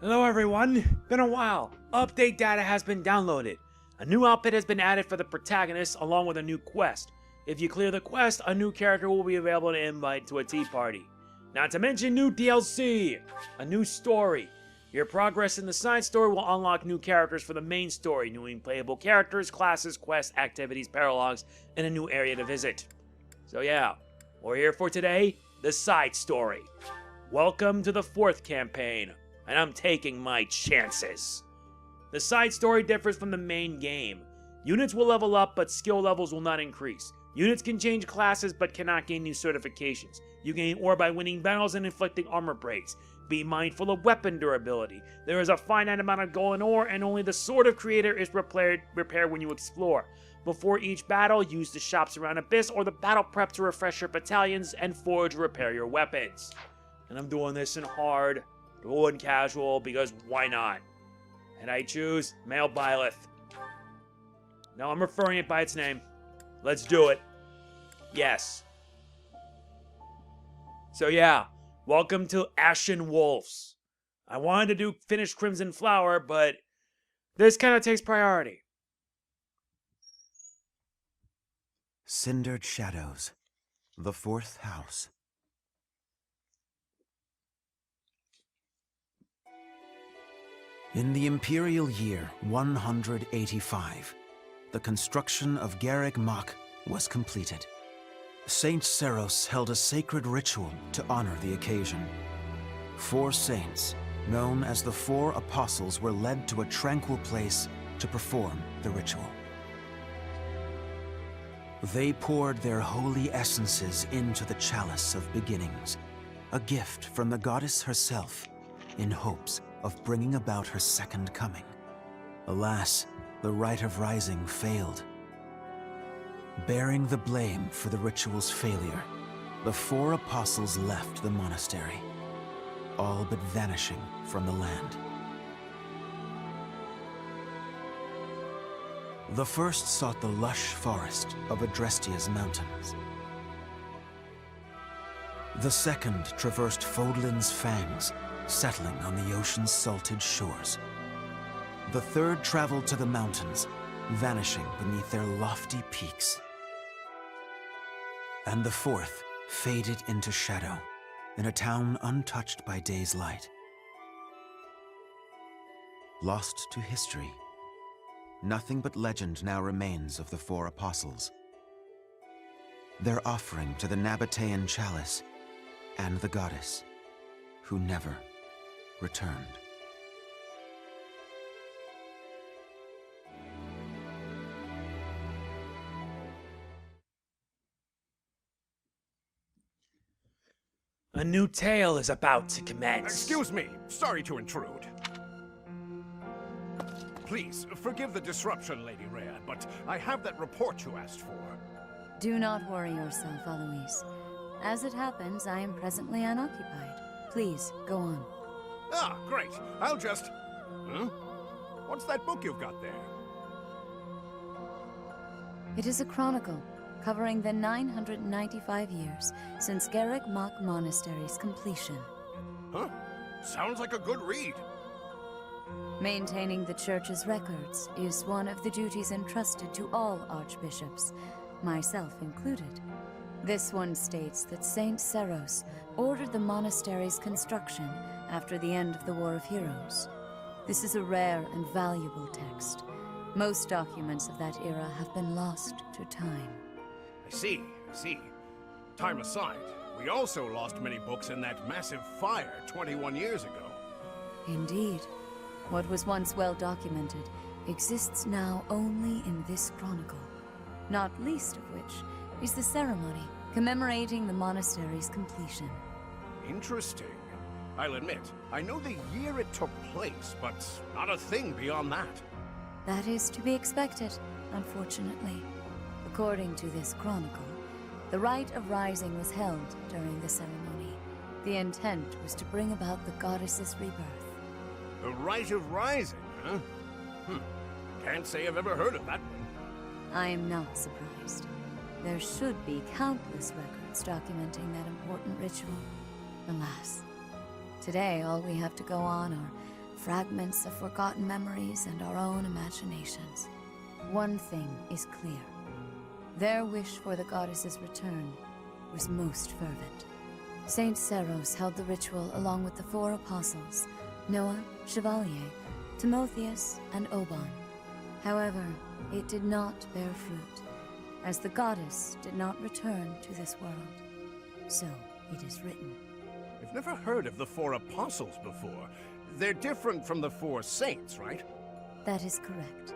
Hello everyone, been a while. Update data has been downloaded. A new outfit has been added for the protagonist along with a new quest. If you clear the quest, a new character will be available to invite to a tea party. Not to mention new DLC, a new story. Your progress in the side story will unlock new characters for the main story, new playable characters, classes, quests, activities, paralogs, and a new area to visit. So yeah, we're here for today, the side story. Welcome to the 4th campaign, and I'm taking my chances. The side story differs from the main game. Units will level up, but skill levels will not increase. Units can change classes, but cannot gain new certifications. You gain ore by winning battles and inflicting armor breaks. Be mindful of weapon durability. There is a finite amount of gold and ore, and only the Sword of Creator is repaired when you explore. Before each battle, use the shops around Abyss or the battle prep to refresh your battalions and forge or repair your weapons. And I'm doing this in hard, doing casual, because why not? And I choose Male Byleth. No, I'm referring it by its name. Let's do it. Yes. So yeah, welcome to Ashen Wolves. I wanted to finish Crimson Flower, but this kind of takes priority. Cindered Shadows, the 4th house. In the Imperial year 185, the construction of Garreg Mach was completed. Saint Seros held a sacred ritual to honor the occasion. 4 saints, known as the 4 Apostles, were led to a tranquil place to perform the ritual. They poured their holy essences into the chalice of beginnings, a gift from the goddess herself, in hopes of bringing about her second coming. Alas, the rite of rising failed. Bearing the blame for the ritual's failure, the 4 apostles left the monastery, all but vanishing from the land. The first sought the lush forest of Adrestia's mountains. The second traversed Fodlan's fangs, settling on the ocean's salted shores. The third traveled to the mountains, vanishing beneath their lofty peaks. And the 4th faded into shadow, in a town untouched by day's light. Lost to history, nothing but legend now remains of the 4 apostles. Their offering to the Nabatean chalice and the goddess, who never returned. A new tale is about to commence. Excuse me, sorry to intrude. Please, forgive the disruption, Lady Rhea, but I have that report you asked for. Do not worry yourself, Eloise. As it happens, I am presently unoccupied. Please, go on. Ah, great. I'll just... What's that book you've got there? It is a chronicle, covering the 995 years since Garreg Mach Monastery's completion. Huh? Sounds like a good read. Maintaining the church's records is one of the duties entrusted to all archbishops, myself included. This one states that Saint Seros ordered the monastery's construction after the end of the War of Heroes. This is a rare and valuable text. Most documents of that era have been lost to time. I see. Time aside, we also lost many books in that massive fire 21 years ago. Indeed. What was once well documented exists now only in this chronicle, not least of which is the ceremony commemorating the monastery's completion. Interesting. I'll admit, I know the year it took place, but not a thing beyond that. That is to be expected, unfortunately. According to this chronicle, the rite of rising was held during the ceremony. The intent was to bring about the goddess's rebirth. The Rite of Rising, huh? Can't say I've ever heard of that one. I am not surprised. There should be countless records documenting that important ritual. Alas, today all we have to go on are fragments of forgotten memories and our own imaginations. One thing is clear. Their wish for the goddess's return was most fervent. Saint Seros held the ritual along with the 4 apostles, Noah, Chevalier, Timotheus, and Oban. However, it did not bear fruit, as the goddess did not return to this world. So it is written. I've never heard of the 4 apostles before. They're different from the 4 saints, right? That is correct.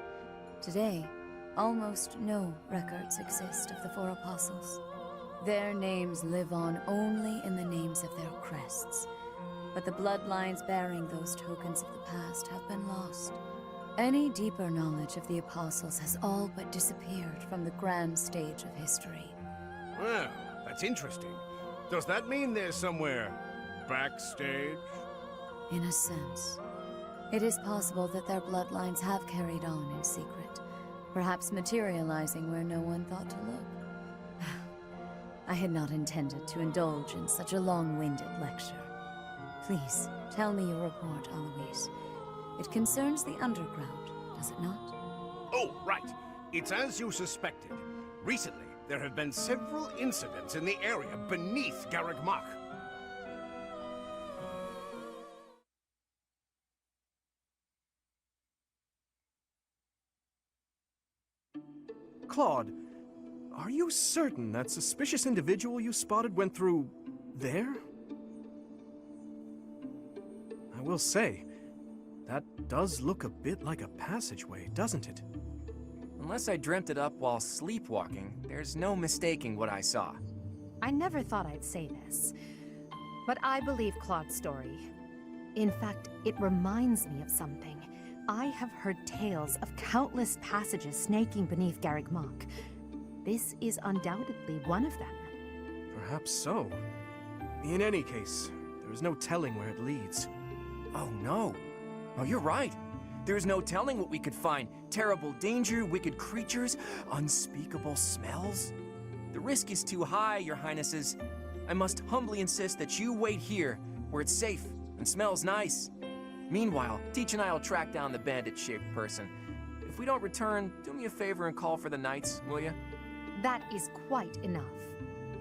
Today, almost no records exist of the 4 apostles. Their names live on only in the names of their crests, but the bloodlines bearing those tokens of the past have been lost. Any deeper knowledge of the apostles has all but disappeared from the grand stage of history. Well, that's interesting. Does that mean they're somewhere backstage? In a sense, it is possible that their bloodlines have carried on in secret, perhaps materializing where no one thought to look. I had not intended to indulge in such a long-winded lecture. Please, tell me your report, Alois. It concerns the underground, does it not? Oh, right. It's as you suspected. Recently, there have been several incidents in the area beneath Garreg Mach. Claude, are you certain that suspicious individual you spotted went through there? I will say, that does look a bit like a passageway, doesn't it? Unless I dreamt it up while sleepwalking, there's no mistaking what I saw. I never thought I'd say this, but I believe Claude's story. In fact, it reminds me of something. I have heard tales of countless passages snaking beneath Garreg Mach. This is undoubtedly one of them. Perhaps so. In any case, there is no telling where it leads. Oh no. Oh, you're right. There's no telling what we could find. Terrible danger, wicked creatures, unspeakable smells. The risk is too high, your highnesses. I must humbly insist that you wait here, where it's safe and smells nice. Meanwhile, Teach and I will track down the bandit-shaped person. If we don't return, do me a favor and call for the knights, will you? That is quite enough.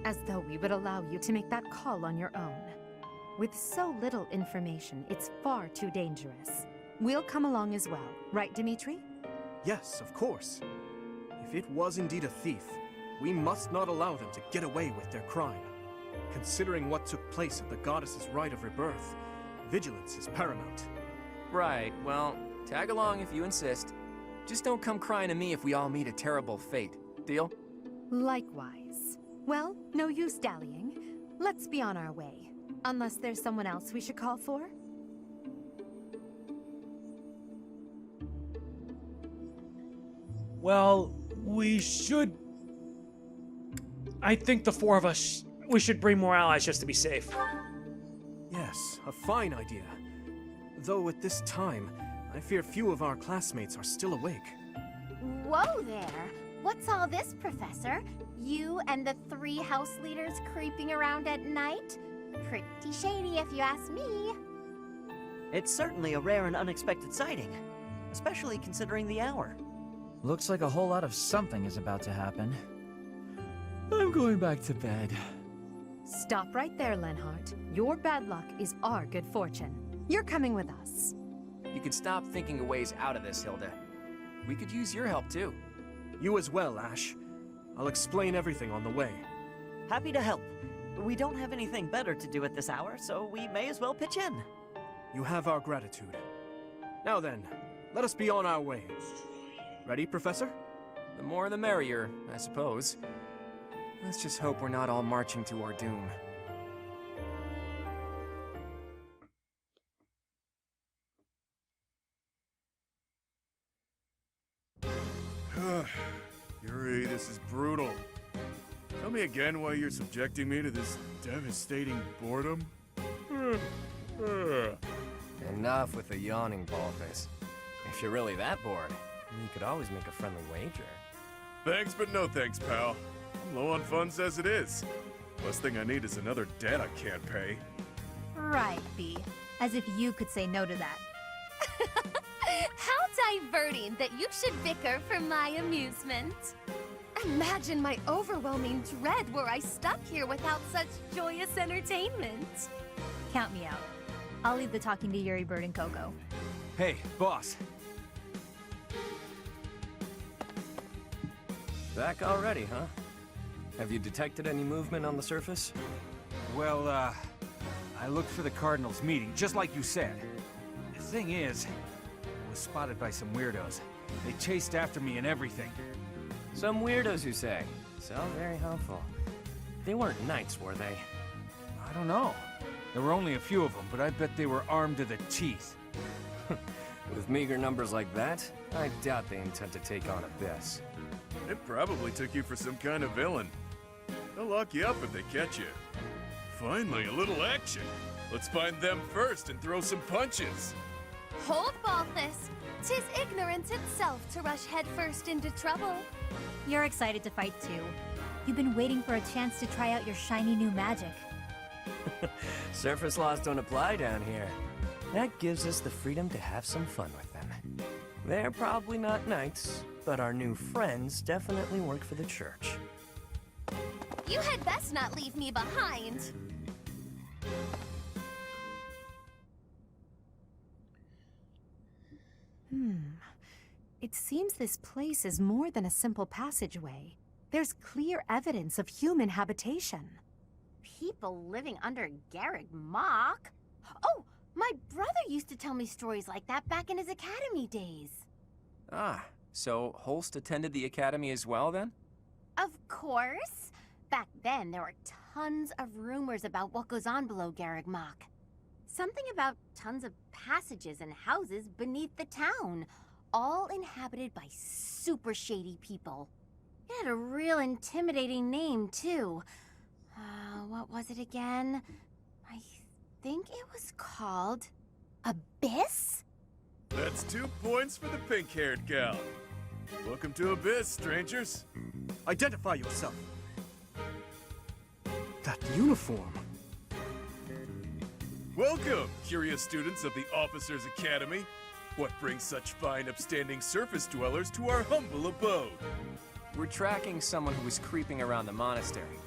As though we would allow you to make that call on your own. With so little information, it's far too dangerous. We'll come along as well, right, Dimitri? Yes, of course. If it was indeed a thief, we must not allow them to get away with their crime. Considering what took place at the goddess's rite of rebirth, vigilance is paramount. Right, well, tag along if you insist. Just don't come crying to me if we all meet a terrible fate. Deal? Likewise. Well, no use dallying. Let's be on our way. Unless there's someone else we should call for? Well, we should... I think the 4 of us, we should bring more allies just to be safe. Yes, a fine idea. Though at this time, I fear few of our classmates are still awake. Whoa there! What's all this, Professor? You and the 3 house leaders creeping around at night? Pretty shady if you ask me. It's certainly a rare and unexpected sighting, especially considering the hour. Looks like a whole lot of something is about to happen. I'm going back to bed. Stop right there, Lenhart. Your bad luck is our good fortune. You're coming with us. You can stop thinking of ways out of this, Hilda. We could use your help, too. You as well, Ash. I'll explain everything on the way. Happy to help. We don't have anything better to do at this hour, so we may as well pitch in. You have our gratitude. Now then, let us be on our way. Ready, Professor? The more the merrier, I suppose. Let's just hope we're not all marching to our doom. Yuri, this is brutal. Tell me again why you're subjecting me to this devastating boredom? Enough with the yawning, Baldface. If you're really that bored, you could always make a friendly wager. Thanks, but no thanks, pal. I'm low on funds as it is. Last thing I need is another debt I can't pay. Right, B. As if you could say no to that. diverting that you should bicker for my amusement. Imagine my overwhelming dread were I stuck here without such joyous entertainment. Count me out. I'll leave the talking to Yuri Bird and Coco. Hey, boss. Back already, huh? Have you detected any movement on the surface? Well, I looked for the Cardinals meeting, just like you said. The thing is, I was spotted by some weirdos. They chased after me and everything. Some weirdos, you say? So very helpful. They weren't knights, were they? I don't know. There were only a few of them, but I bet they were armed to the teeth. With meager numbers like that, I doubt they intend to take on Abyss. They probably took you for some kind of villain. They'll lock you up if they catch you. Finally, a little action. Let's find them first and throw some punches. Hold, Balthus. 'Tis ignorance itself to rush headfirst into trouble. You're excited to fight too. You've been waiting for a chance to try out your shiny new magic. Surface laws don't apply down here. That gives us the freedom to have some fun with them. They're probably not knights, but our new friends definitely work for the church. You had best not leave me behind. It seems this place is more than a simple passageway. There's clear evidence of human habitation. People living under Garrick Mach? Oh, my brother used to tell me stories like that back in his academy days. Ah, so Holst attended the academy as well, then? Of course. Back then, there were tons of rumors about what goes on below Garrick Mach. Something about tons of passages and houses beneath the town, all inhabited by super shady people. It had a real intimidating name, too. What was it again? I think it was called Abyss? That's 2 points for the pink-haired gal. Welcome to Abyss, strangers. Identify yourself. That uniform. Welcome, curious students of the Officers' Academy. What brings such fine, upstanding surface dwellers to our humble abode? We're tracking someone who was creeping around the monastery.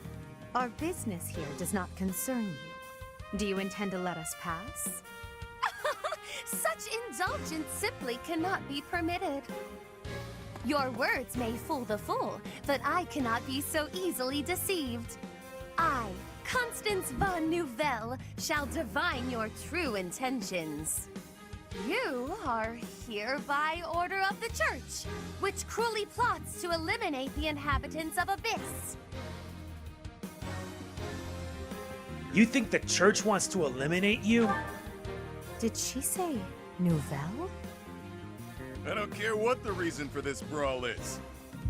Our business here does not concern you. Do you intend to let us pass? Such indulgence simply cannot be permitted. Your words may fool the fool, but I cannot be so easily deceived. I, Constance von Nouvelle, shall divine your true intentions. You are here by order of the Church, which cruelly plots to eliminate the inhabitants of Abyss. You think the church wants to eliminate you? Did she say Nouvelle? I don't care what the reason for this brawl is.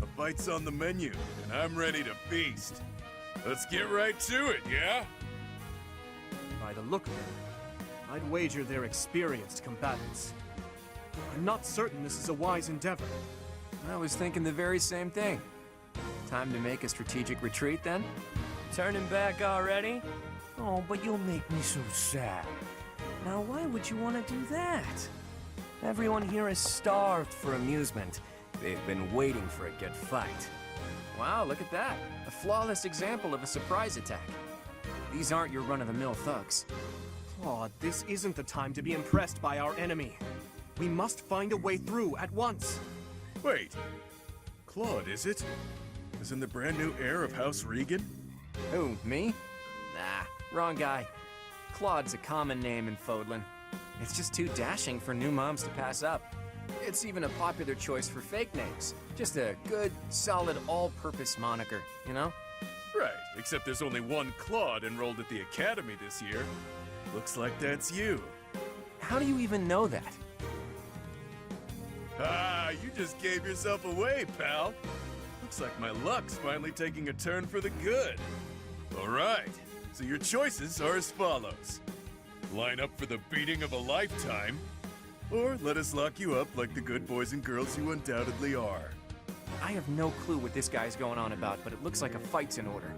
A fight's on the menu, and I'm ready to feast. Let's get right to it, yeah? By the look of it, I'd wager they're experienced combatants. I'm not certain this is a wise endeavor. I was thinking the very same thing. Time to make a strategic retreat, then? Turning back already? Oh, but you'll make me so sad. Now, why would you want to do that? Everyone here is starved for amusement. They've been waiting for a good fight. Wow, look at that. A flawless example of a surprise attack. These aren't your run-of-the-mill thugs. Claude, this isn't the time to be impressed by our enemy. We must find a way through at once. Wait. Claude, is it? Isn't the brand new heir of House Regan? Who, me? Nah, wrong guy. Claude's a common name in Fodlan. It's just too dashing for new moms to pass up. It's even a popular choice for fake names. Just a good, solid, all-purpose moniker, you know? Right, except there's only one Claude enrolled at the Academy this year. Looks like that's you. How do you even know that? Ah, you just gave yourself away, pal. Looks like my luck's finally taking a turn for the good. All right, so your choices are as follows. Line up for the beating of a lifetime, or let us lock you up like the good boys and girls you undoubtedly are. I have no clue what this guy's going on about, but it looks like a fight's in order.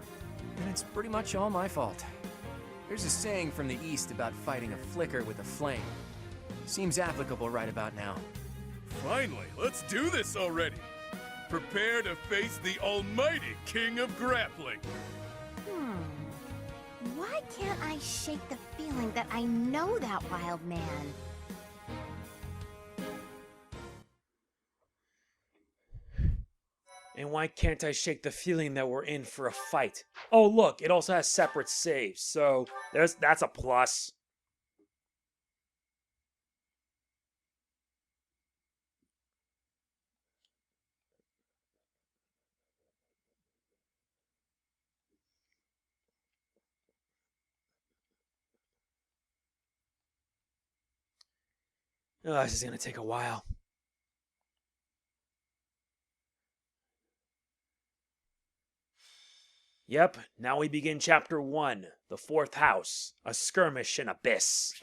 And it's pretty much all my fault. There's a saying from the East about fighting a flicker with a flame. Seems applicable right about now. Finally, let's do this already. Prepare to face the almighty King of Grappling. Why can't I shake the feeling that I know that wild man? And why can't I shake the feeling that we're in for a fight? Oh, look, it also has separate saves, so that's a plus. Oh, this is gonna take a while. Yep, now we begin Chapter 1, The Fourth House, A Skirmish in Abyss.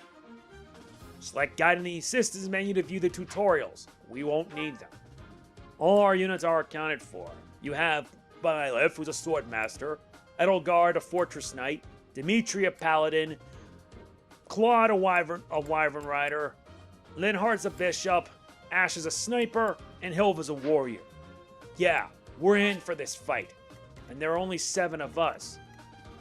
Select Guide in the Assistance menu to view the tutorials. We won't need them. All our units are accounted for. You have Byleth, who's a sword master, Edelgard, a fortress knight, Dimitri, a paladin, Claude, a wyvern rider, Linhardt's a bishop, Ash is a sniper, and Hilva's a warrior. Yeah, we're in for this fight. And there are only 7 of us.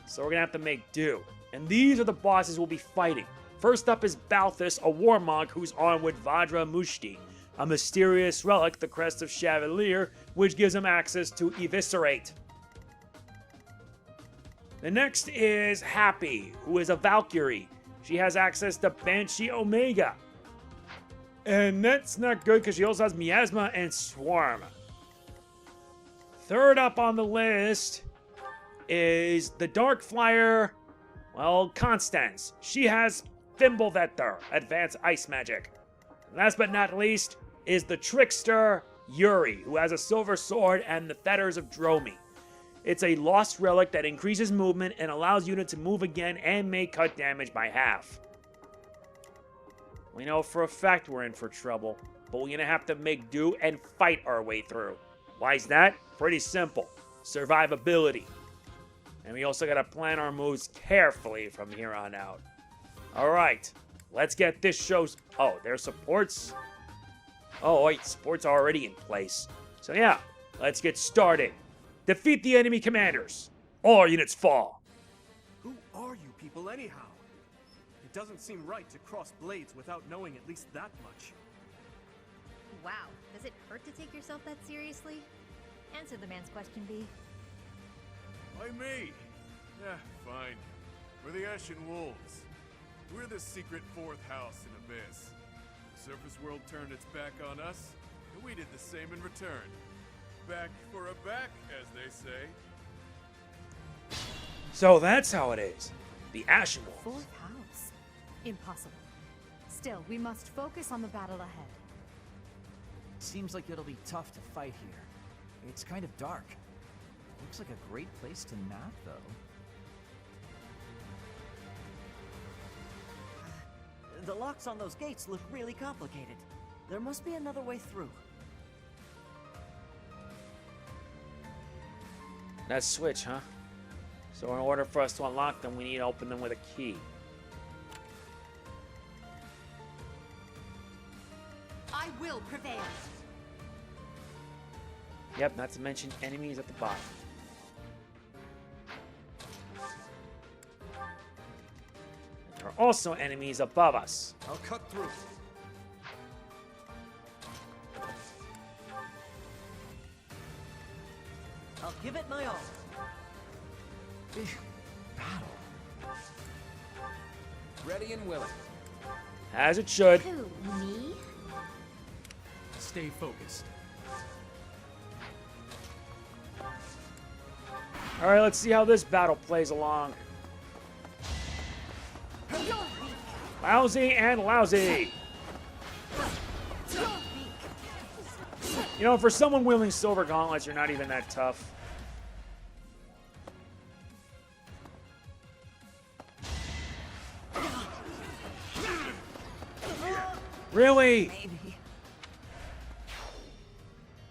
So we're gonna have to make do. And these are the bosses we'll be fighting. First up is Balthus, a warmog who's armed with Vajra Mushti, a mysterious relic, the Crest of Chevalier, which gives him access to Eviscerate. The next is Happy, who is a Valkyrie. She has access to Banshee Omega. And that's not good because she also has Miasma and Swarm. Third up on the list is the Dark Flyer, well, Constance. She has Fimbulvether, Advanced Ice Magic. Last but not least is the Trickster, Yuri, who has a Silver Sword and the Fetters of Dromi. It's a lost relic that increases movement and allows units to move again and may cut damage by half. We know for a fact we're in for trouble, but we're gonna have to make do and fight our way through. Why is that? Pretty simple. Survivability. And we also gotta plan our moves carefully from here on out. Alright, let's get this show's... Oh, there's supports? Oh, wait, supports are already in place. So yeah, let's get started. Defeat the enemy commanders. All our units fall. Who are you people anyhow? It doesn't seem right to cross blades without knowing at least that much. Wow, does it hurt to take yourself that seriously? Answer the man's question, B. Why me? Yeah, fine. We're the Ashen Wolves. We're the secret 4th house in Abyss. The surface world turned its back on us, and we did the same in return. Back for a back, as they say. So that's how it is. The Ashen Wolves. Fourth house? Impossible. Still, we must focus on the battle ahead. Seems like it'll be tough to fight here. It's kind of dark. Looks like a great place to nap, though. The locks on those gates look really complicated. There must be another way through. That switch, huh? So in order for us to unlock them, we need to open them with a key. I will prevail. Yep, not to mention enemies at the bottom. There are also enemies above us. I'll cut through. I'll give it my all. Big battle. Ready and willing. As it should. Who, me? Stay focused. Alright, let's see how this battle plays along. Lousy and lousy. You know, for someone wielding silver gauntlets, you're not even that tough. Really? Maybe.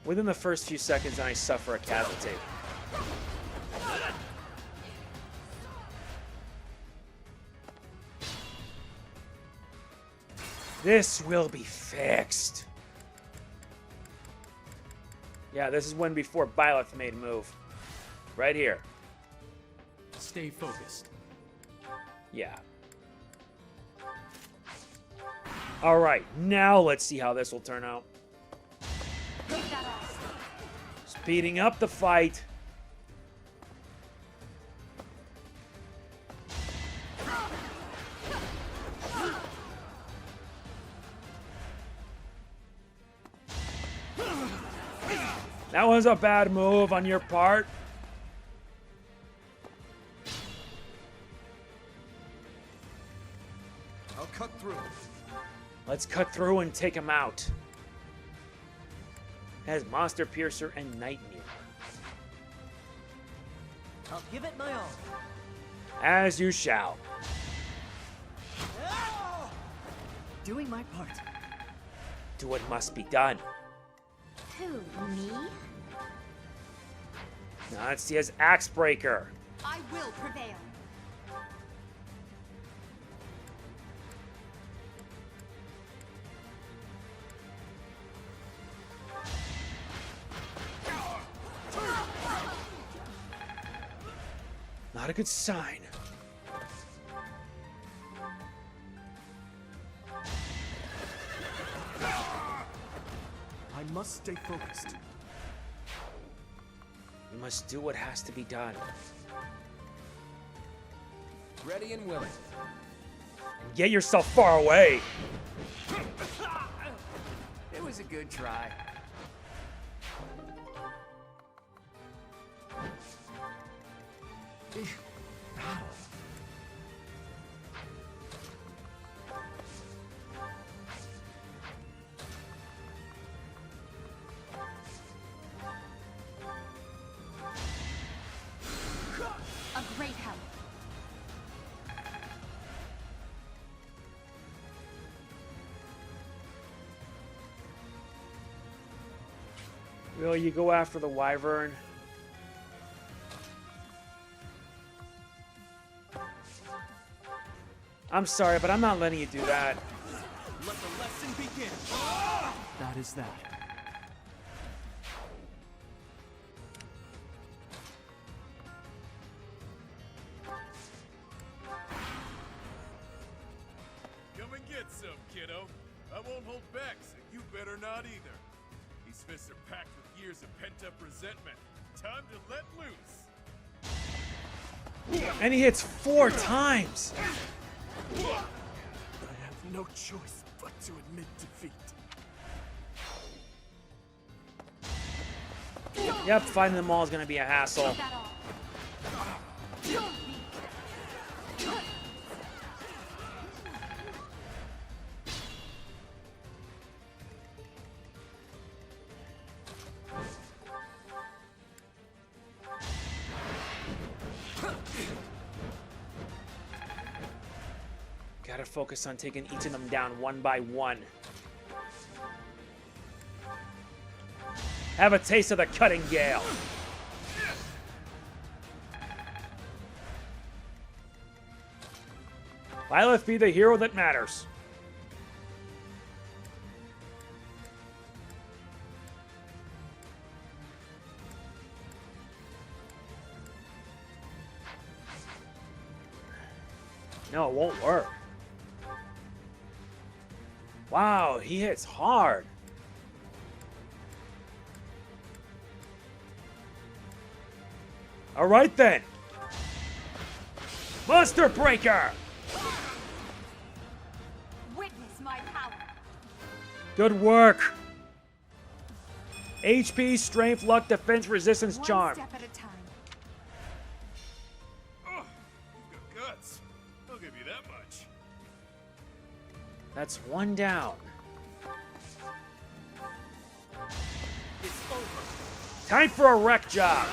Within the first few seconds, I suffer a casualty. This will be fixed. Yeah, this is when before Byleth made a move. Right here. Stay focused. Yeah. Alright, now let's see how this will turn out. Speeding up the fight. That was a bad move on your part. I'll cut through. Let's cut through and take him out. As Monster Piercer and Nightmare. I'll give it my all. As you shall. Doing my part. Do what must be done. Who, me? Now let's see his Axe Breaker. I will prevail. Not a good sign. I must stay focused. You must do what has to be done. Ready and willing. And get yourself far away. It was a good try. A great help. Will you go after the Wyvern? I'm sorry, but I'm not letting you do that. Let the lesson begin. That is that. Come and get some, kiddo. I won't hold back, so you better not either. These fists are packed with years of pent-up resentment. Time to let loose. And he hits 4 times. I have no choice but to admit defeat. Yep, fighting them all is going to be a hassle. Gotta focus on taking each of them down one by one. Have a taste of the cutting gale. Byleth be the hero that matters. No, it won't work. Wow, he hits hard. All right then. Monster Breaker. Witness my power. Good work. HP, strength, luck, defense, resistance, charm. One step at a time. Oh, you've got guts. I'll give you that much. That's one down. It's over. Time for a wreck job.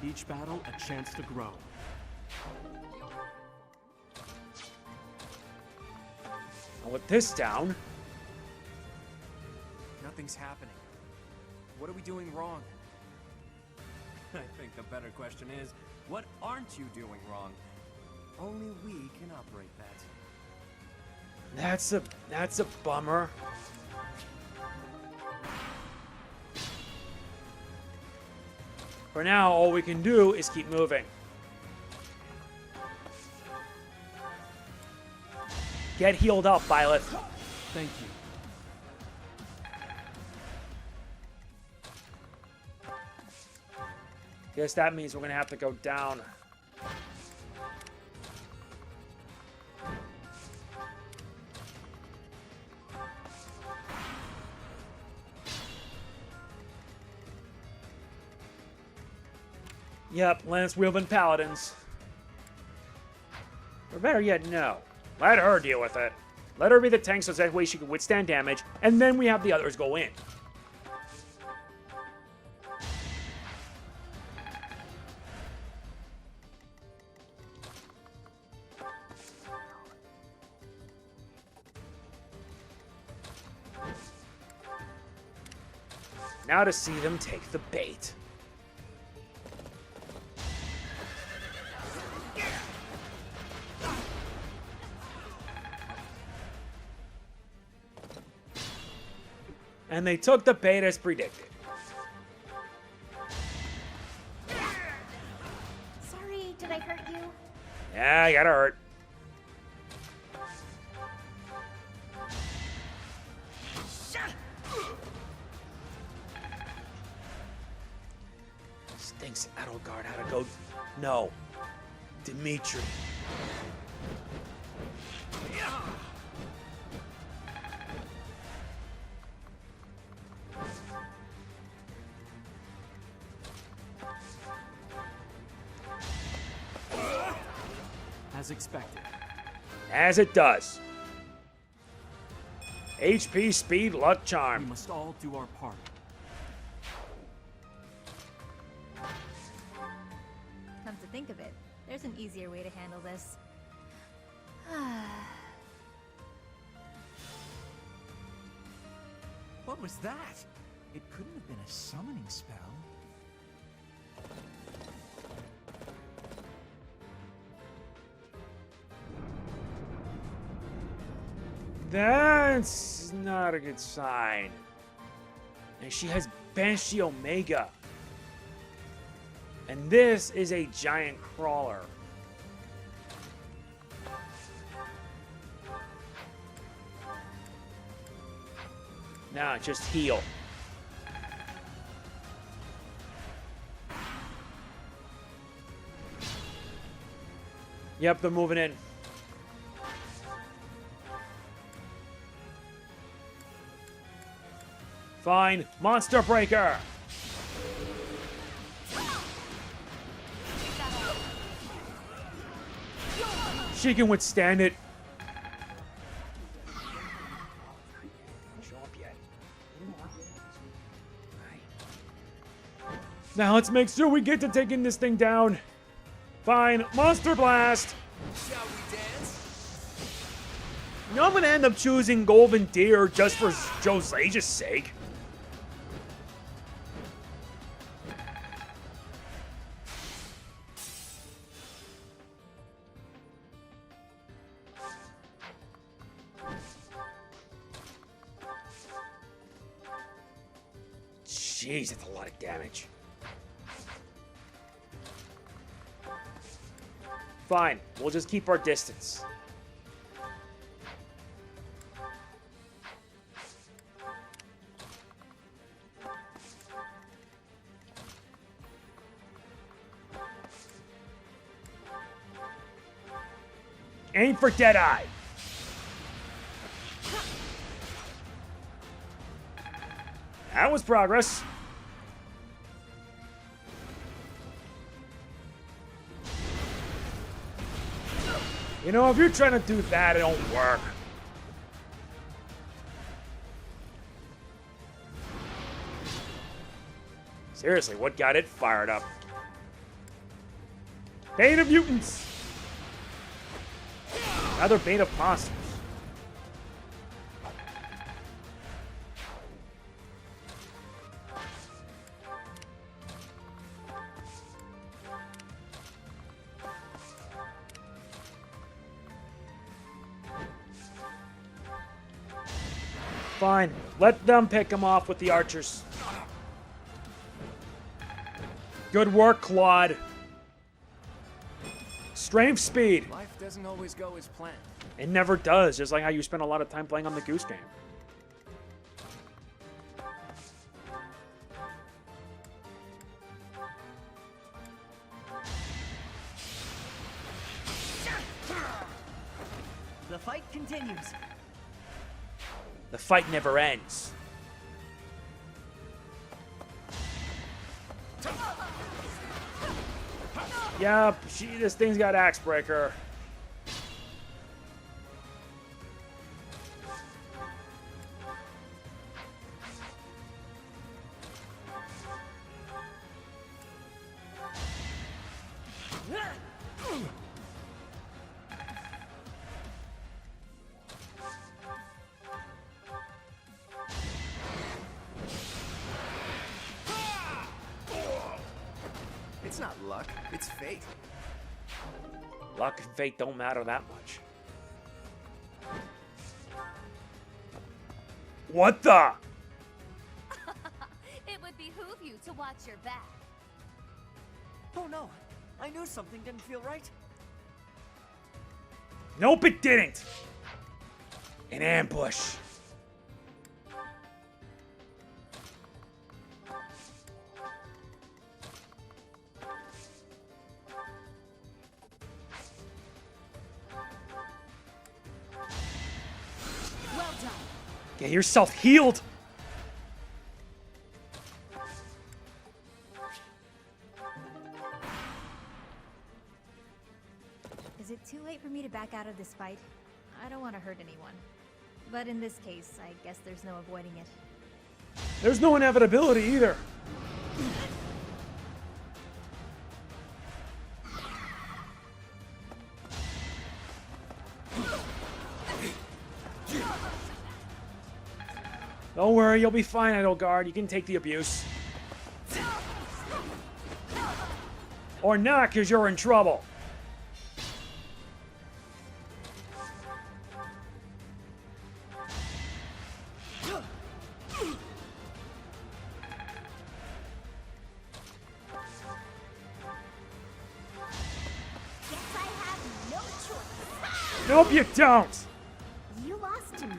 Each battle a chance to grow. And with this down, Nothing's happening. What are we doing wrong? I think the better question is, what aren't you doing wrong? Only we can operate that. that's a bummer. For now, all we can do is keep moving. Get healed up, Violet. Thank you. Guess that means we're gonna have to go down. Yep, lance-wielding paladins. Or better yet, no. Let her deal with it. Let her be the tank so that way she can withstand damage, and then we have the others go in. Now to see them take the bait. And they took the bait as predicted. Sorry, did I hurt you? Yeah, I got hurt. Stinks Edelgard how to go. No. Dimitri. As expected. As it does. HP, speed, luck, charm. We must all do our part. Come to think of it, there's an easier way to handle this. What was that? It couldn't have been a summoning spell. That's not a good sign. And she has Banshee Omega. And this is a giant crawler. Now just heal. Yep, they're moving in. Fine. Monster Breaker! She can withstand it. Show up yet. Now let's make sure we get to taking this thing down. Fine. Monster Blast! Shall we dance? You know, I'm gonna end up choosing Golden Deer just for Josage's sake. Jeez, that's a lot of damage. Fine, we'll just keep our distance. Aim for Deadeye. That was progress. You know, if you're trying to do that, it don't work. Seriously, what got it fired up? Bane of Mutants! Another Bane of Monsters. Fine. Let them pick him off with the archers. Good work, Claude. Strength speed. Life doesn't always go as planned. It never does, just like how you spend a lot of time playing on the Goose Game. The fight continues. The fight never ends. Yep, this thing's got Axe Breaker. It's not luck, it's fate. Luck and fate don't matter that much. What the? It would behoove you to watch your back. Oh no, I knew something didn't feel right. Nope, it didn't. An ambush. Well done. Get yourself healed. Is it too late for me to back out of this fight? I don't want to hurt anyone. But in this case, I guess there's no avoiding it. There's no inevitability either. Don't worry, you'll be fine, Edelgard. You can take the abuse. Or not, because you're in trouble. Guess I have no choice. Nope, you don't. You lost to me?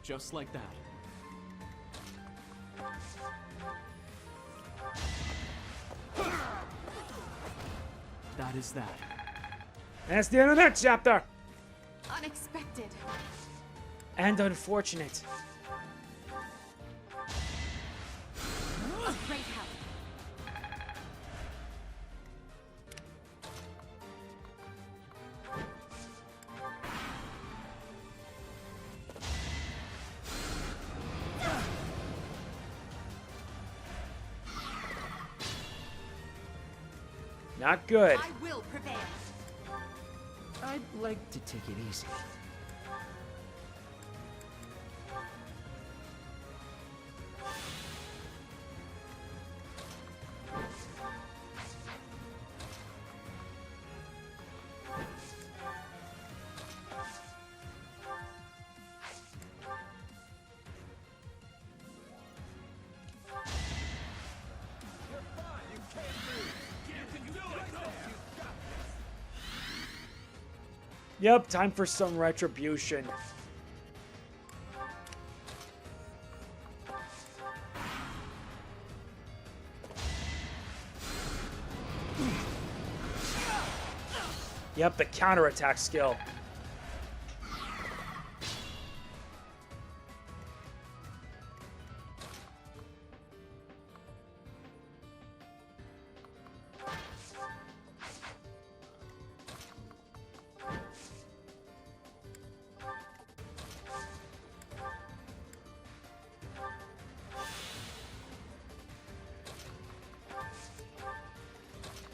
Just like that. That is that. That's the end of that chapter. Unexpected. And unfortunate. A great help. Not good. I will prevail. I'd like to take it easy. Yep, time for some retribution. Yep, the counterattack skill.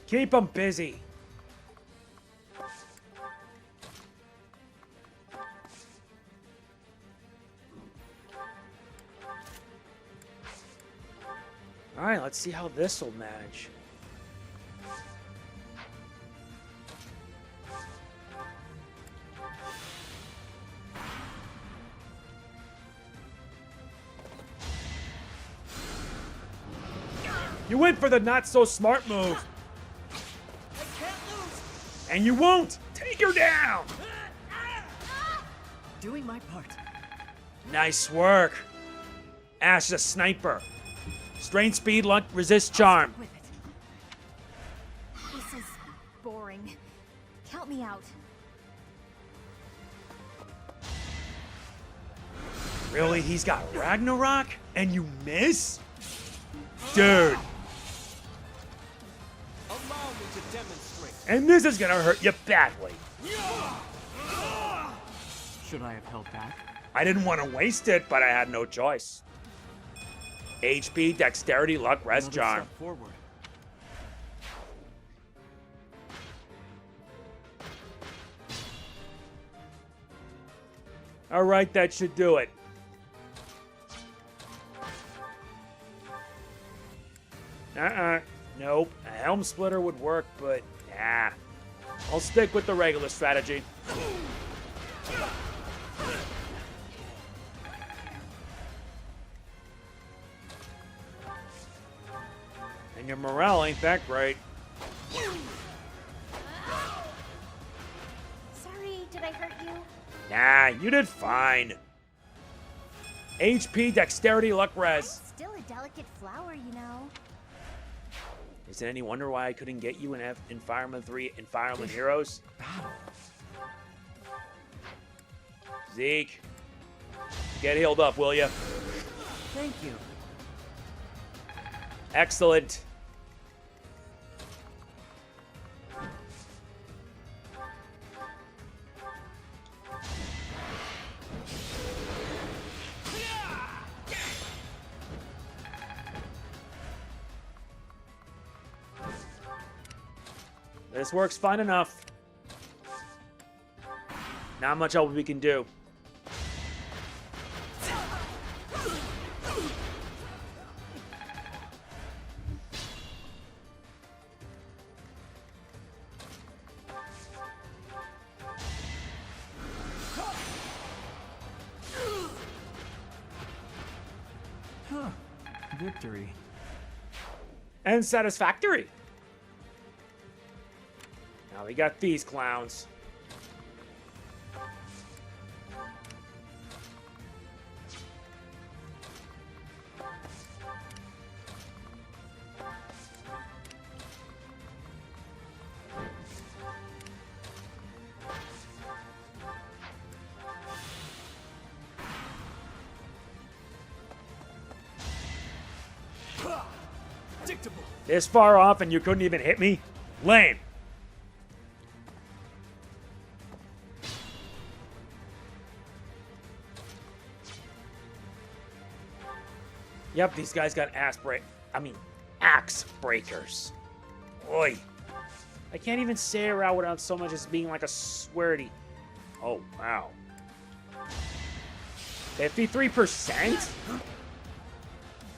Keep them busy. All right, let's see how this will manage. You went for the not-so-smart move. And you won't! Take her down! Doing my part. Nice work. Ash is a sniper. Strain speed, luck, resist charm. With it. This is boring. Count me out. Really? He's got Ragnarok? And you miss? Dude. Allow me to demonstrate. And this is gonna hurt you badly. Should I have held back? I didn't want to waste it, but I had no choice. HP, dexterity, luck, res, Another charm. step forward. Alright, that should do it. Nope. A helm splitter would work, but nah. I'll stick with the regular strategy. And your morale ain't that great. Sorry, did I hurt you? Nah, you did fine. HP, dexterity, luck, res. Still a delicate flower, you know. Is it any wonder why I couldn't get you in Fire Emblem 3 and Fire Emblem Heroes? Zeke, get healed up, will you? Thank you. Excellent. This works fine enough. Not much else we can do. Huh. Victory. And satisfactory. Now we got these clowns. This far off and you couldn't even hit me? Lame. Yep, these guys got axe breakers. Oi. I can't even say it out without so much as being like a swearty. Oh, wow. 53%?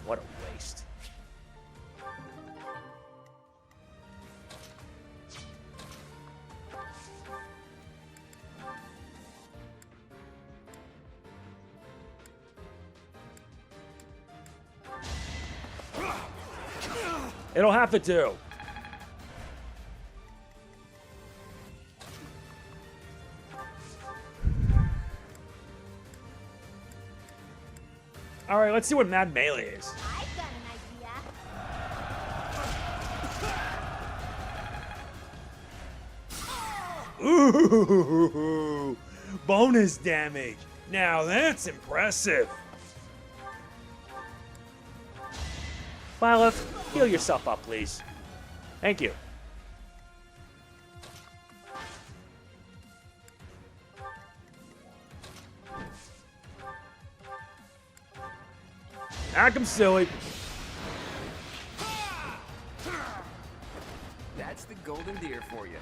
What a waste. It'll have to do. All right, let's see what Mad Melee is. I've got an idea. Ooh, bonus damage. Now that's impressive. Byleth, heal yourself up, please. Thank you. Knock him silly. That's the golden deer for you.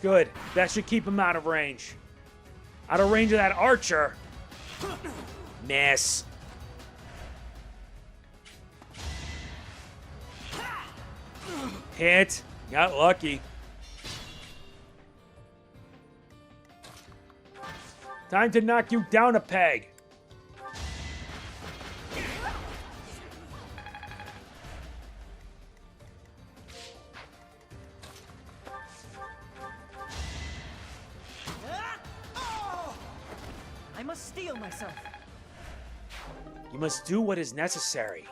Good. That should keep him out of range. Out of range of that archer. Miss. Hit. Got lucky. Time to knock you down a peg. steel myself. You must do what is necessary.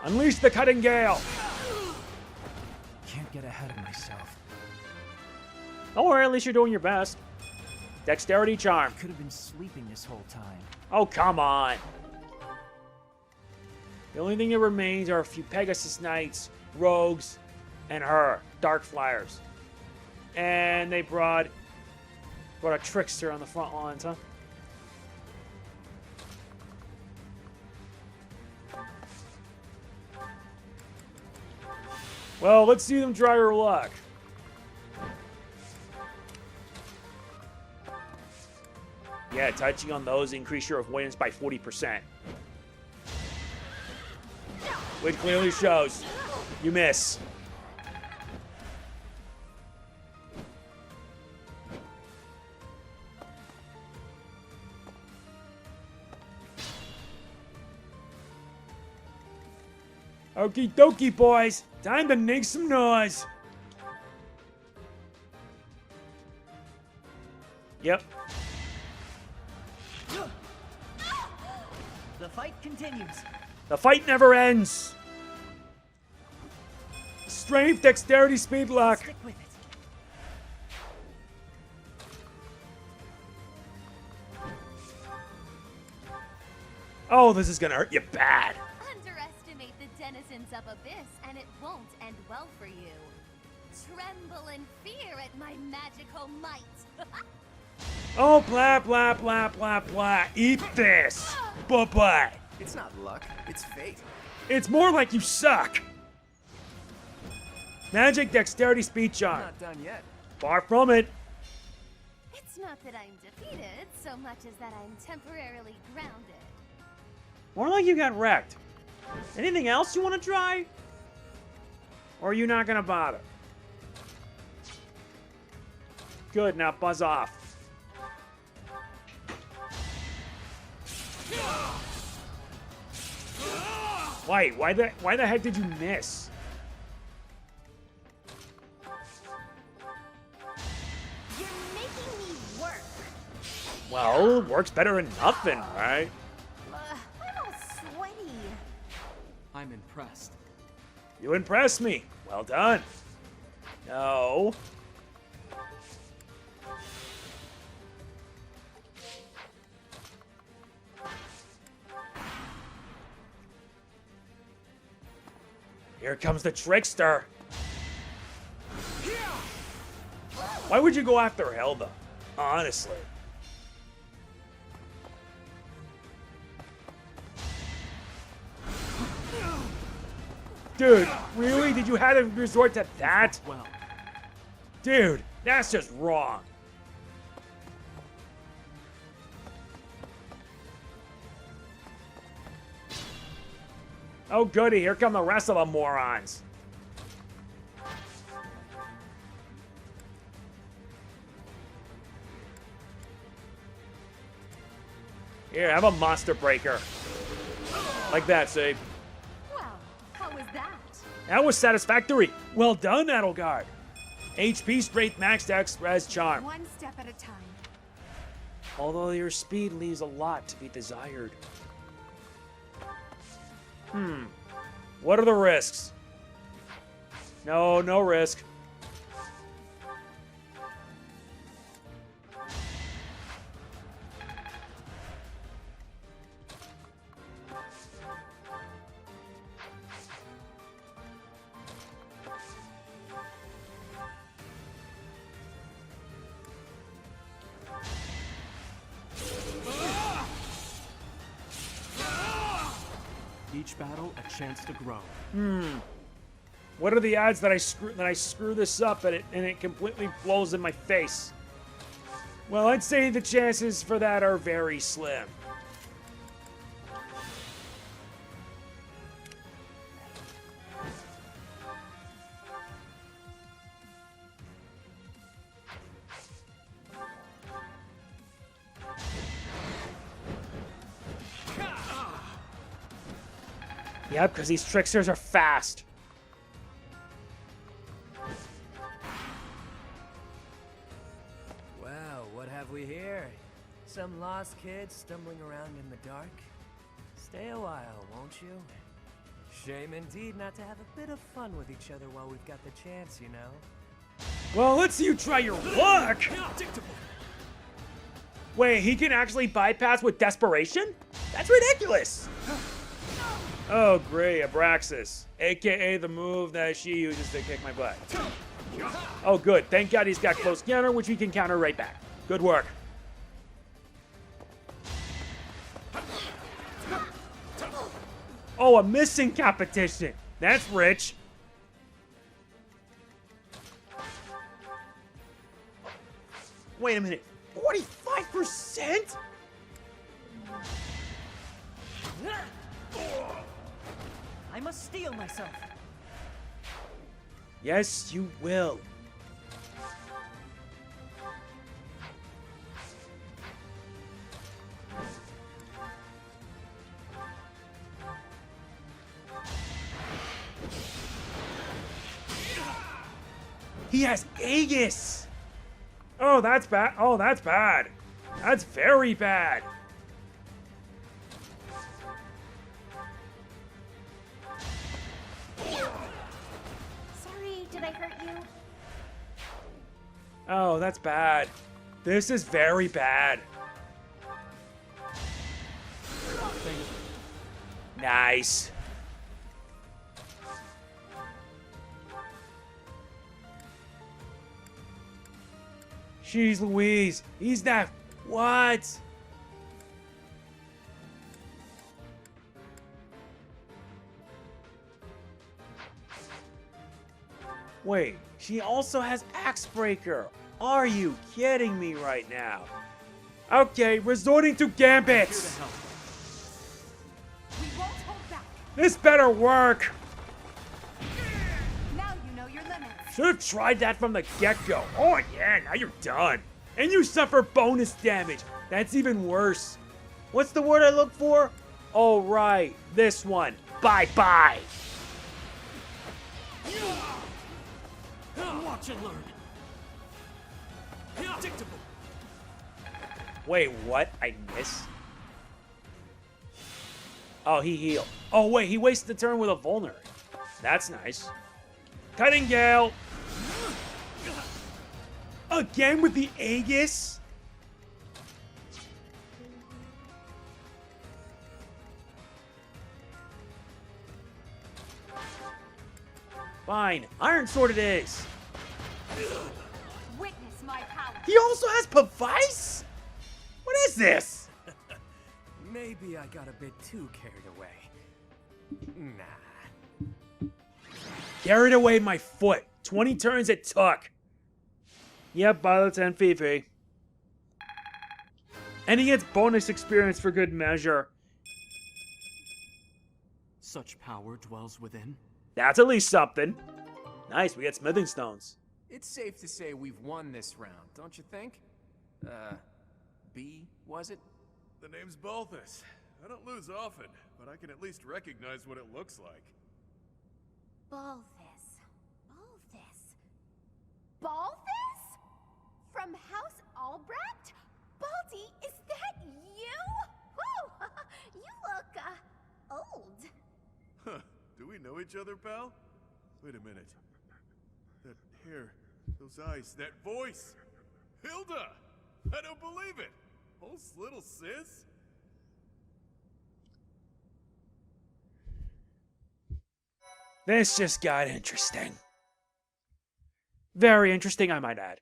Unleash the cutting gale! Can't get ahead of myself. Don't worry, at least you're doing your best. Dexterity charm. Could have been sleeping this whole time. Oh, come on. The only thing that remains are a few Pegasus Knights, Rogues, and her, Dark Flyers. And they brought a Trickster on the front lines, huh? Well, let's see them try her luck. Yeah, touching on those increase your avoidance by 40%. Which clearly shows you miss. Okie dokie, boys. Time to make some noise. Yep. The fight continues. The fight never ends. Strength, dexterity, speed, luck. Stick with it. Oh, this is gonna hurt you bad. Underestimate the denizens of Abyss, and it won't end well for you. Tremble in fear at my magical might. Oh, blah, blah, blah, blah, blah. Eat this. Bye-bye. It's not luck, it's fate. It's more like you suck. Magic, dexterity, speed charm. Not done yet. Far from it. It's not that I'm defeated, so much as that I'm temporarily grounded. More like you got wrecked. Anything else you want to try? Or are you not going to bother? Good, now buzz off. Why the heck did you miss? You're making me work. Well, works better than nothing, right? I'm all sweaty. I'm impressed. You impress me. Well done. No. Here comes the trickster. Why would you go after Hilda? Honestly. Dude, really? Did you have to resort to that? Well, Dude, that's just wrong. Oh goody, here come the rest of the morons. Here, have a monster breaker. Like that, see? Well, how was that? That was satisfactory. Well done, Edelgard. HP, strength, max dex, res, charm. One step at a time. Although your speed leaves a lot to be desired. What are the risks? No risk. each battle a chance to grow. What are the odds that I screw this up and it completely blows in my face? Well, I'd say the chances for that are very slim. Yep, because these tricksters are fast. what have we here? Some lost kid stumbling around in the dark? Stay a while, won't you? Shame indeed not to have a bit of fun with each other while we've got the chance, you know? Well, let's see you try your luck! Wait, he can actually bypass with desperation? That's ridiculous! Oh, great, Abraxas. AKA the move that she uses to kick my butt. Oh, good. Thank God he's got close counter, which we can counter right back. Good work. Oh, a missing competition. That's rich. Wait a minute. 45%? I must steel myself. Yes, you will. He has Aegis! Oh, that's bad. Oh, that's bad. That's very bad. Sorry, did I hurt you? Oh, that's bad. This is very bad. Nice. Jeez Louise, he's that. What? Wait, she also has Axe Breaker. Are you kidding me right now? Okay, resorting to gambits. We won't hold back. This better work. Now you know your limits. Should have tried that from the get-go. Oh yeah, now you're done. And you suffer bonus damage. That's even worse. What's the word I look for? Oh right, this one. Bye-bye. Watch and learn. Wait, what? I missed? Oh, he healed. Oh wait, he wasted the turn with a vulnerary. That's nice. Cutting Gale. Again with the Aegis? Fine. Iron Sword it is. Witness my power. He also has Pavice? What is this? Maybe I got a bit too carried away. Nah. Carried away my foot. 20 turns it took. Yep, Violet's and Fifi. And he gets bonus experience for good measure. Such power dwells within. That's at least something. Nice, we get smithing stones. It's safe to say we've won this round, don't you think? B, was it? The name's Balthus. I don't lose often, but I can at least recognize what it looks like. Balthus. Balthus? From House Albrecht? Baldy, is that you? Whew! You look, old. Huh. Do we know each other, pal? Wait a minute. That hair, those eyes, that voice! Hilda! I don't believe it! Hulk's little sis? This just got interesting. Very interesting, I might add.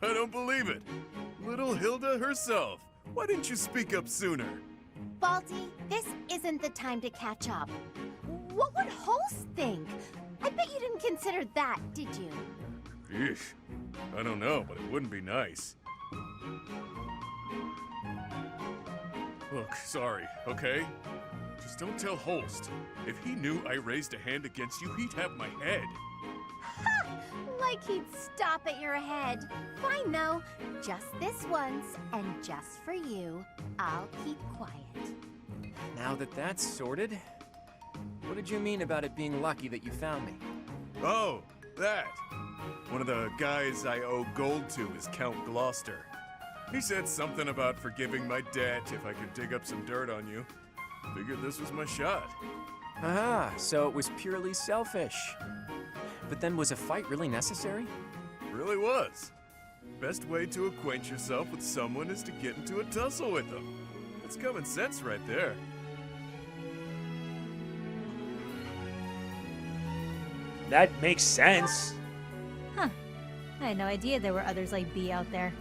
I don't believe it. Little Hilda herself. Why didn't you speak up sooner? Baldy, this isn't the time to catch up. What would Holst think? I bet you didn't consider that, did you? Eesh. I don't know, but it wouldn't be nice. Look, sorry, okay? Just don't tell Holst. If he knew I raised a hand against you, he'd have my head. Ha! Like he'd stop at your head. Fine, though. Just this once, and just for you, I'll keep quiet. Now that that's sorted, What did you mean about it being lucky that you found me? Oh, that. One of the guys I owe gold to is Count Gloucester. He said something about forgiving my debt if I could dig up some dirt on you. Figured this was my shot. Ah, so it was purely selfish. But then was a fight really necessary? Really was. Best way to acquaint yourself with someone is to get into a tussle with them. That's common sense right there. That makes sense. Huh. I had no idea there were others like B out there.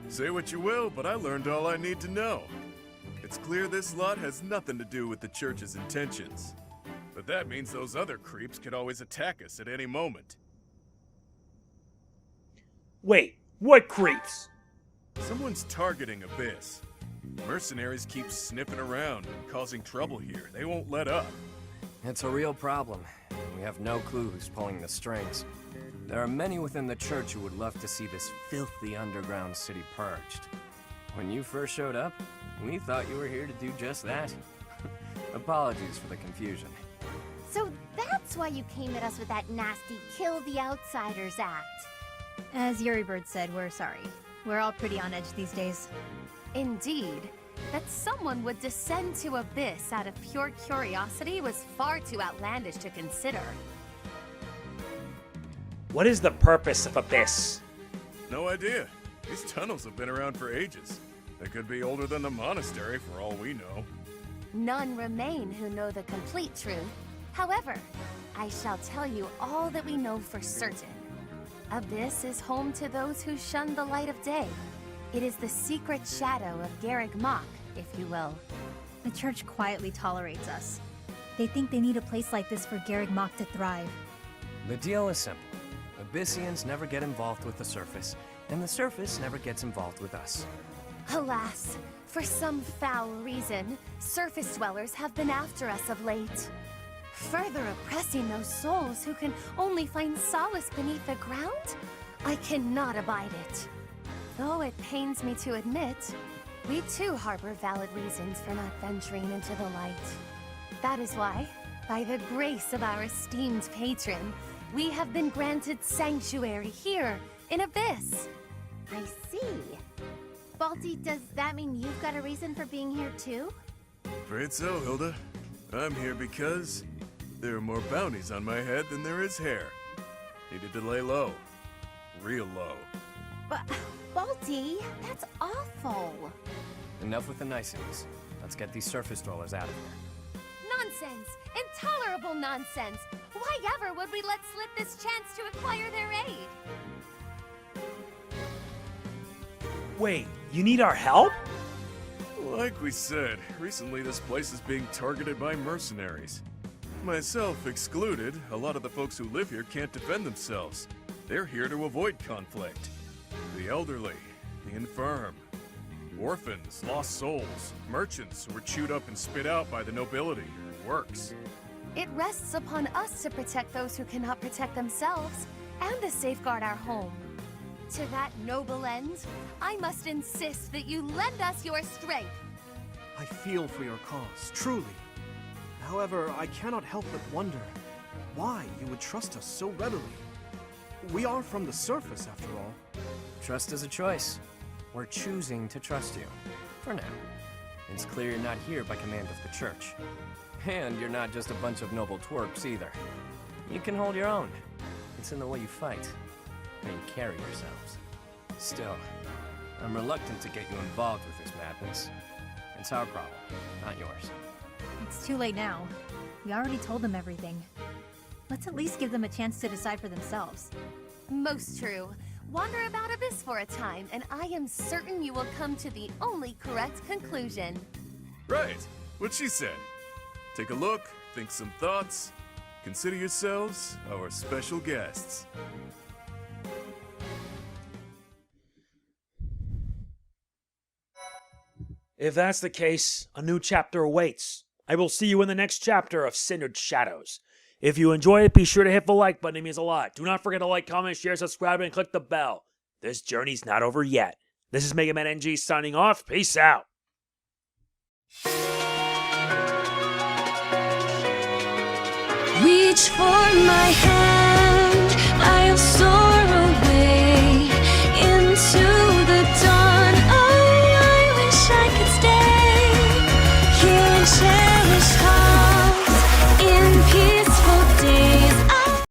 Say what you will, but I learned all I need to know. It's clear this lot has nothing to do with the church's intentions. But that means those other creeps could always attack us at any moment. Wait, what creeps? Someone's targeting Abyss. Mercenaries keep sniffing around and causing trouble here. They won't let up. It's a real problem. We have no clue who's pulling the strings. There are many within the church who would love to see this filthy underground city purged. When you first showed up, we thought you were here to do just that. Apologies for the confusion. So that's why you came at us with that nasty Kill the Outsiders act. As Yuribird said, we're sorry. We're all pretty on edge these days. Indeed. That someone would descend to Abyss out of pure curiosity was far too outlandish to consider. What is the purpose of Abyss? No idea. These tunnels have been around for ages. They could be older than the monastery for all we know. None remain who know the complete truth. However, I shall tell you all that we know for certain. Abyss is home to those who shun the light of day. It is the secret shadow of Garreg Mach, if you will. The church quietly tolerates us. They think they need a place like this for Garreg Mach to thrive. The deal is simple. Abyssians never get involved with the surface, and the surface never gets involved with us. Alas, for some foul reason, surface dwellers have been after us of late. Further oppressing those souls who can only find solace beneath the ground? I cannot abide it. Though it pains me to admit, we too harbor valid reasons for not venturing into the light. That is why, by the grace of our esteemed patron, we have been granted sanctuary here in Abyss. I see. Balti, does that mean you've got a reason for being here too? Afraid so, Hilda. I'm here because there are more bounties on my head than there is hair. Needed to lay low. Real low. But, Balti, that's awful. Enough with the niceties. Let's get these surface dwellers out of here. Nonsense! Intolerable nonsense! Why ever would we let slip this chance to acquire their aid? Wait, you need our help? Like we said, recently this place is being targeted by mercenaries. Myself excluded, a lot of the folks who live here can't defend themselves. They're here to avoid conflict. The elderly, the infirm, orphans, lost souls, merchants who were chewed up and spit out by the nobility, works. It rests upon us to protect those who cannot protect themselves, and to safeguard our home. To that noble end, I must insist that you lend us your strength. I feel for your cause, truly. However, I cannot help but wonder why you would trust us so readily. We are from the surface, after all. Trust is a choice. We're choosing to trust you. For now. It's clear you're not here by command of the church. And you're not just a bunch of noble twerps either. You can hold your own. It's in the way you fight, how you carry yourselves. Still, I'm reluctant to get you involved with this madness. It's our problem, not yours. It's too late now. We already told them everything. Let's at least give them a chance to decide for themselves. Most true. Wander about Abyss for a time, and I am certain you will come to the only correct conclusion. Right, what she said. Take a look, think some thoughts. Consider yourselves our special guests. If that's the case, a new chapter awaits. I will see you in the next chapter of Cindered Shadows. If you enjoyed it, be sure to hit the like button. It means a lot. Do not forget to like, comment, share, subscribe, and click the bell. This journey's not over yet. This is MegamanNG signing off. Peace out. Reach for my hand, I'll soar